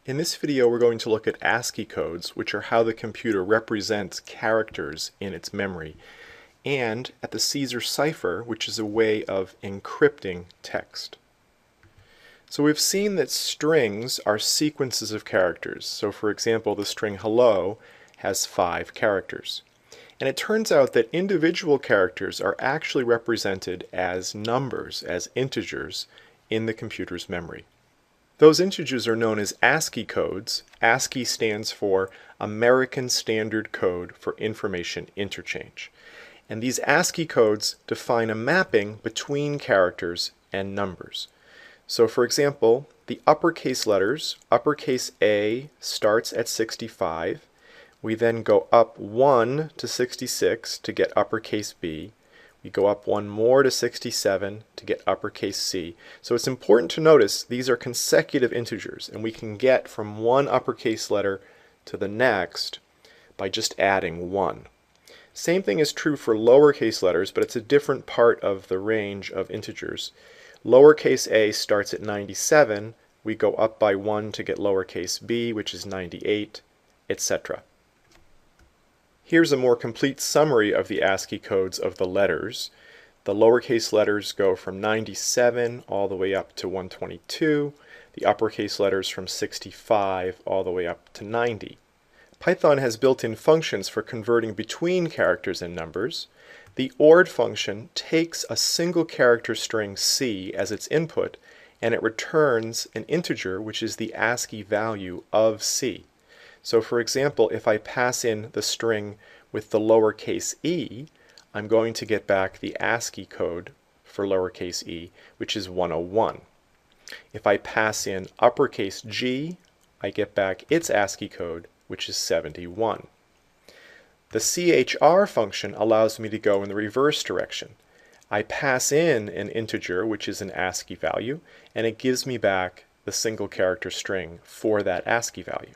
In this video we're going to look at ASCII codes, which are how the computer represents characters in its memory, and at the Caesar cipher, which is a way of encrypting text. So we've seen that strings are sequences of characters. So for example, the string hello has 5 characters. And it turns out that individual characters are actually represented as numbers, as integers, in the computer's memory. Those integers are known as ASCII codes. ASCII stands for American Standard Code for Information Interchange. And these ASCII codes define a mapping between characters and numbers. So for example, the uppercase letters, uppercase A starts at 65. We then go up 1 to 66 to get uppercase B. We go up one more to 67 to get uppercase C. So it's important to notice these are consecutive integers, and we can get from one uppercase letter to the next by just adding 1. Same thing is true for lowercase letters, but it's a different part of the range of integers. Lowercase a starts at 97. We go up by 1 to get lowercase b, which is 98, etc. Here's a more complete summary of the ASCII codes of the letters. The lowercase letters go from 97 all the way up to 122. The uppercase letters from 65 all the way up to 90. Python has built-in functions for converting between characters and numbers. The ORD function takes a single character string C as its input, and it returns an integer, which is the ASCII value of C. So for example, if I pass in the string with the lowercase e, I'm going to get back the ASCII code for lowercase e, which is 101. If I pass in uppercase G, I get back its ASCII code, which is 71. The CHR function allows me to go in the reverse direction. I pass in an integer, which is an ASCII value, and it gives me back the single character string for that ASCII value.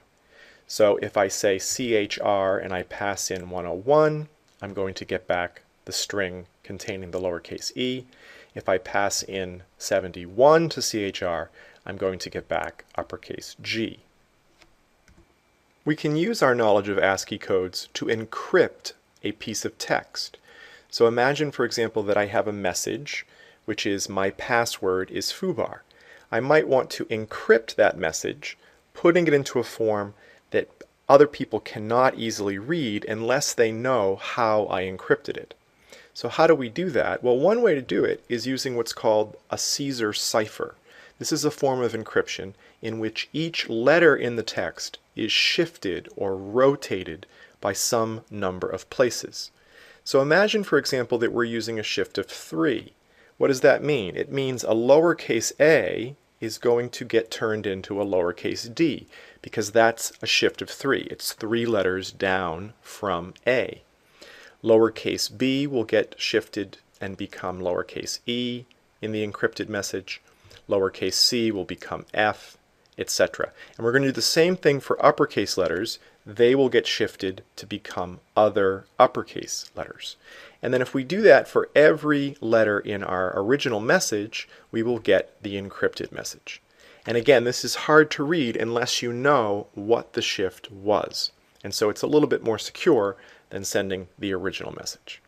So if I say CHR and I pass in 101, I'm going to get back the string containing the lowercase e. If I pass in 71 to CHR, I'm going to get back uppercase G. We can use our knowledge of ASCII codes to encrypt a piece of text. So imagine, for example, that I have a message, which is my password is foobar. I might want to encrypt that message, putting it into a form that other people cannot easily read unless they know how I encrypted it. So how do we do that? Well, one way to do it is using what's called a Caesar cipher. This is a form of encryption in which each letter in the text is shifted or rotated by some number of places. So imagine, for example, that we're using a shift of 3. What does that mean? It means a lowercase a is going to get turned into a lowercase d, because that's a shift of 3. It's 3 letters down from A. Lowercase b will get shifted and become lowercase e in the encrypted message. Lowercase c will become f, etc. And we're going to do the same thing for uppercase letters. They will get shifted to become other uppercase letters. And then if we do that for every letter in our original message, we will get the encrypted message. And again, this is hard to read unless you know what the shift was. And so it's a little bit more secure than sending the original message.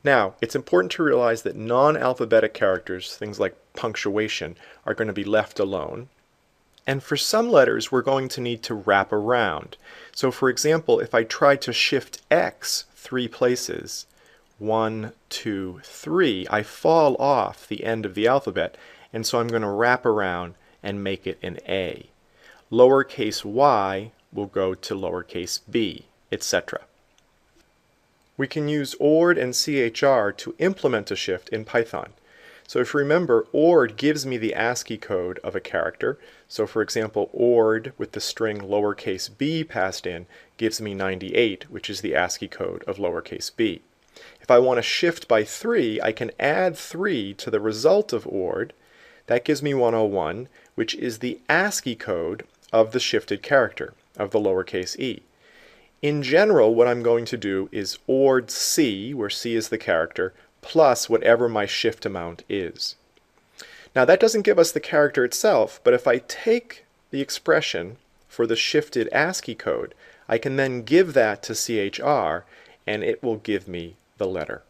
Now, it's important to realize that non-alphabetic characters, things like punctuation, are going to be left alone. And for some letters, we're going to need to wrap around. So for example, if I try to shift X 3 places, 1, 2, 3, I fall off the end of the alphabet, and so I'm going to wrap around and make it an A. Lowercase y will go to lowercase b, etc. We can use ORD and CHR to implement a shift in Python. So if you remember, ORD gives me the ASCII code of a character. So for example, ORD with the string lowercase b passed in gives me 98, which is the ASCII code of lowercase b. If I want to shift by 3, I can add 3 to the result of ORD. That gives me 101, which is the ASCII code of the shifted character, of the lowercase e. In general, what I'm going to do is ORD C, where C is the character, plus whatever my shift amount is. Now that doesn't give us the character itself, but if I take the expression for the shifted ASCII code, I can then give that to CHR and it will give me the letter.